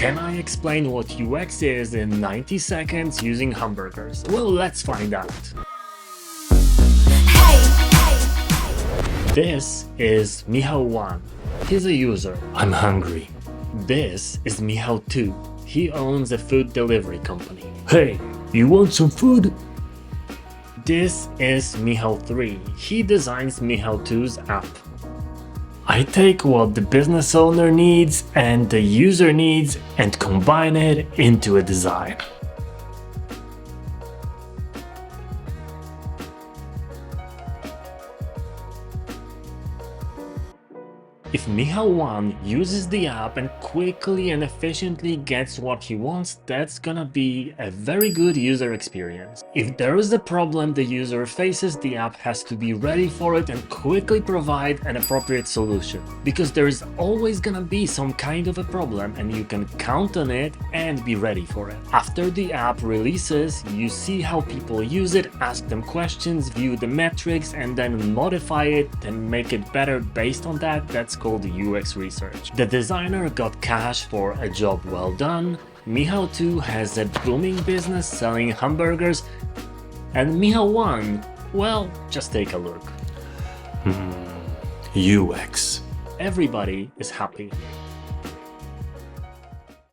Can I explain what UX is in 90 seconds using hamburgers? Well, let's find out. This is Michał 1. He's a user. I'm hungry. This is Michał 2. He owns a food delivery company. Hey, you want some food? This is Michał 3. He designs Michał 2's app. I take what the business owner needs and the user needs and combine it into a design. If Michał 1 uses the app and quickly and efficiently gets what he wants, that's gonna be a very good user experience. If there is a problem the user faces, the app has to be ready for it and quickly provide an appropriate solution. Because there is always gonna be some kind of a problem and you can count on it and be ready for it. After the app releases, you see how people use it, ask them questions, view the metrics, and then modify it and make it better based on that. That's called UX research. The designer got cash for a job well done. Michał 2 has a booming business selling hamburgers. And Michał 1, well, just take a look. UX. Everybody is happy.